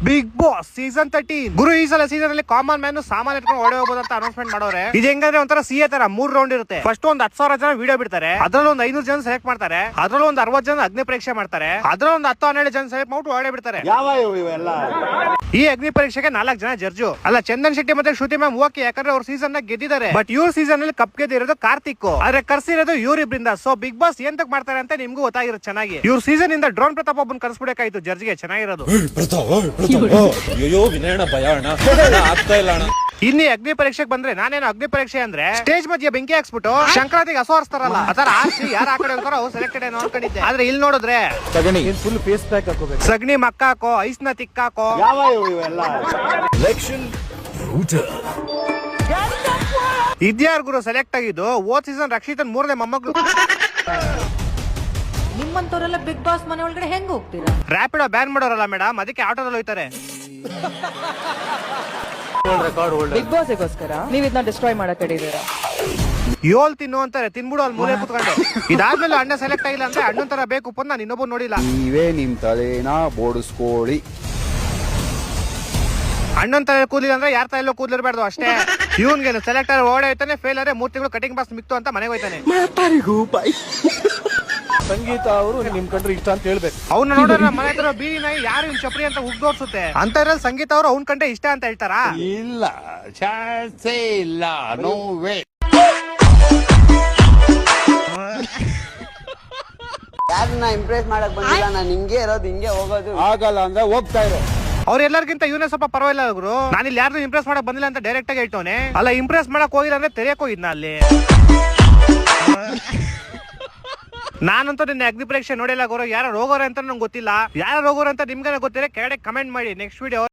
Big boss season 13 ಗುರು ಈ ಸಲ season ಅಲ್ಲಿ ಕಾಮನ್ ಮ್ಯಾನ್ ಸಾಮಾನ್ ಇಟ್ಕೊಂಡು ಓಡಿ ಹೋಗ್ಬೋದು ಅಂತ ಅನೌನ್ಸ್ಮೆಂಟ್ ಮಾಡೋರೆ. ಇದು ಹೆಂಗಂದ್ರೆ ಒಂಥರ ಸಿಎ ತರ 3 ರೌಂಡ್ ಇರುತ್ತೆ. ಫಸ್ಟ್ ಒಂದು 10,000 ಜನ ವಿಡಿಯೋ ಬಿಡ್ತಾರೆ, ಅದ್ರಲ್ಲಿ ಒಂದು 500 ಜನ ಸೆಲೆಕ್ಟ್ ಮಾಡ್ತಾರೆ, ಅದ್ರಲ್ಲಿ ಒಂದು 60 ಜನ ಅಗ್ನಿ ಪರೀಕ್ಷೆ ಮಾಡ್ತಾರೆ, ಅದ್ರಲ್ಲಿ ಒಂದು 10-12 ಜನ ಸೆಲೆಕ್ಟ್ ಮಾಡ್ಬಿಟ್ಟು ಓಡಿ ಬಿಡ್ತಾರೆ. ಈ ಅಗ್ನಿ ಪರೀಕ್ಷೆಗೆ 4 ಜನ ಜಡ್ಜು ಅಲ್ಲ, ಚಂದನ್ ಶೆಟ್ಟಿ ಮತ್ತೆ ಶ್ರುತಿ ಮ್ಯಾಮ್ ಓಕೆ, ಯಾಕಂದ್ರೆ ಅವ್ರ ಸೀಸನ್ ನ ಗೆದ್ದಿದ್ದಾರೆ. ಬಟ್ ಇವ್ರ ಸೀಸನ್ ಅಲ್ಲಿ ಕಪ್ ಗೆದ್ದಿರೋದು ಕಾರ್ತಿಕ್, ಆದ್ರೆ ಕರ್ಸಿರೋದು ಇವ್ರಿಬ್ರಿಂದ. ಸೊ ಬಿಗ್ ಬಾಸ್ ಎಂತಕ್ ಮಾಡ್ತಾರೆ ಅಂತ ನಿಮ್ಗೂ ಗೊತ್ತಾಗಿರೋದು ಚೆನ್ನಾಗಿ. ಇವ್ರ ಸೀಸನ್ ಇಂದ ಡ್ರೋನ್ ಪ್ರತಾಪ್ ಒಬ್ಬನ್ ಕರ್ಸ್ಬಿಡಕಾಯ್ತು ಜಡ್ಜ್ಗೆ, ಚೆನ್ನಾಗಿರೋದು. ಅಯ್ಯೋ ವಿನಯಣ್ಣ ಭಯ ಅಣ್ಣ, ಆಗ್ತಾ ಇಲ್ಲ ಅಣ್ಣ. ಇನ್ನು ಅಗ್ನಿ ಪರೀಕ್ಷೆಗೆ ಬಂದ್ರೆ, ನಾನೇನು ಅಗ್ನಿ ಪರೀಕ್ಷೆ ಅಂದ್ರೆ ಸ್ಟೇಜ್ ಮಧ್ಯೆ ಬೆಂಕಿ ಹಾಕ್ಸ್ಬಿಟ್ಟು ಸಂಕ್ರಾಂತಿಗೆ ಹಸು ಹರಿಸ್ತಾರಲ್ಲ, ಆತರ ಆರ್ಸಿ ಯಾರು ಆ ಕಡೆ ಹೋಗ್ತಾರೋ ಅವ್ರು ಸೆಲೆಕ್ಟೆಡ್ ಏನೋ ಅನ್ಕೊಂಡಿದ್ದೆ. ಆದ್ರೆ ಇಲ್ಲಿ ನೋಡಿದ್ರೆ ಫುಲ್ ಫೇಸ್ ಪ್ಯಾಕ್ ಹಾಕೋಬೇಕು, ಸಗಣಿ ಮಕ್ಕಾಕೋ, ಐಸ್ ನ ತಿಕ್ಕಾಕೋ. ಇದ್ಯಾರು ಗುರು ಸೆಲೆಕ್ಟ್ ಆಗಿದ್ದು? ಓದ್ ಸೀಸನ್ ರಕ್ಷಿತನ್ 3ನೇ ಮೊಮ್ಮಗಳು. ನಿಮ್ಮಂತವರೆಲ್ಲ ಬಿಗ್ ಬಾಸ್ ಮನೆ ಒಳಗಡೆ ಹೆಂಗ್ ಹೋಗ್ತೀರಾ? ರ್ಯಾಪಿಡೋ ಬ್ಯಾನ್ ಮಾಡೋರಲ್ಲ ಮೇಡಮ್, ಅದಕ್ಕೆ ಆಟೋದಲ್ಲಿ ಹೋಯ್ತಾರೆ. ಬಿಗ್ ಬಾಸ್ಗೋಸ್ಕರ ನೀವ್ ಇದನ್ನ ಡಿಸ್ಟ್ರಾಯ್ ಮಾಡಕ್ ಹಿಡಿದೀರಾ. 7 ತಿನ್ನು ಅಂತಾರೆ, ತಿನ್ಬಿಡು ಅಲ್ಲಿ ಮೂಲೆ ಕುತ್ಕೊಂಡು. ಇದಾದ್ಮೇಲೆ ಅಣ್ಣ ಸೆಲೆಕ್ಟ್ ಆಗಿಲ್ಲ ಅಂದ್ರೆ ಅಣ್ಣನ್ ತರ ಬೇಕು ಪಂದ್ ನಾನು ಇನ್ನೊಬ್ಬ ನೋಡಿಲ್ಲ. ನೀವೇ ನಿಮ್ ತಲೆನ ಬೋಡಿಸ್ಕೊಳ್ಳಿ. ಅಣ್ಣನ್ ತಲೆ ಕೂದಲಿಲ್ಲ ಅಂದ್ರೆ ಯಾರ ತಲೆಯಲ್ಲೂ ಕೂದಲಿರಬಾರ್ದು ಅಷ್ಟೇ. ಇವನ್ಗೇನು ಸೆಲೆಕ್ಟ್ ಆದ್ರೆ ಓಡೇ ಹೋಯ್ತಾನೆ, ಫೇಲ್ ಆದ್ರೆ 3 ತಿಂಗಳು ಕಟಿಂಗ್ ಬಾಸ್ ಮಿಕ್ತು ಅಂತ ಮನೆಗೆ ಹೋಯ್ತಾನೆ. ಸಂಗೀತ ಅವರು ನಿಮ್ ಕಂಡ್ರೆ ಇಷ್ಟ ಅಂತ ಹೇಳ್ಬೇಕು. ಅವ್ನ ನೋಡಿದ್ರೆ ಮನೆ ಹತ್ರ ಬೀದಿ ನಾಯಿ ಯಾರು ಇನ್ ಚಪ್ರಿ ಅಂತ ಉಗ್ದೋಡ್ಸುತ್ತೆ ಅಂತ ಇದ್ರಲ್ಲಿ ಸಂಗೀತ ಅವರು ಅವ್ನ ಕಂಡ್ರೆ ಇಷ್ಟ ಅಂತ ಹೇಳ್ತಾರಾ? ಇಲ್ಲ, ಚಾನ್ಸೇ ಇಲ್ಲ, ನೋ ವೇ. ಯಾರನ್ನ ಇಂಪ್ರೆಸ್ ಮಾಡಕ್ ಬಂದಿಲ್ಲ, ನಾನು ಹಿಂಗೆ ಇರೋದು, ಹಿಂಗೆ ಹೋಗೋದು. ಆಗಲ್ಲ ಅಂದ್ರೆ ಹೋಗ್ತಾ ಇರೋ. ಅವ್ರ ಎಲ್ಲರಿಗಿಂತ ಇವನೇ ಸ್ವಲ್ಪ ಪರವಾಗಿಲ್ಲ ಗುರು. ನಾನು ಇಲ್ಲಿ ಯಾರು ಇಂಪ್ರೆಸ್ ಮಾಡಕ್ ಬಂದಿಲ್ಲ ಅಂತ ಡೈರೆಕ್ಟ್ ಆಗಿ ಹೇಳ್ತವನೆ. ಅಲ್ಲ, ಇಂಪ್ರೆಸ್ ಮಾಡಕ್ ಹೋಗಿಲ್ಲ ಅಂದ್ರೆ ತೆರೆಯಕ್ ಹೋಗಿದ್ನ ಅಲ್ಲಿ. ನಾನಂತೂ ನಿನ್ನೆ ಅಗ್ನಿ ಪರೀಕ್ಷೆ ನೋಡಿಲ್ಲ ಗುರು. ಯಾರು ಹೋಗೋರೆ ಅಂತ ನಂಗೆ ಗೊತ್ತಿಲ್ಲ. ಯಾರು ಹೋಗೋರೆ ಅಂತ ನಿಮ್ಗೆ ಗೊತ್ತಿಲ್ಲ, ಕೆಳಗಡೆ ಕಮೆಂಟ್ ಮಾಡಿ. Next video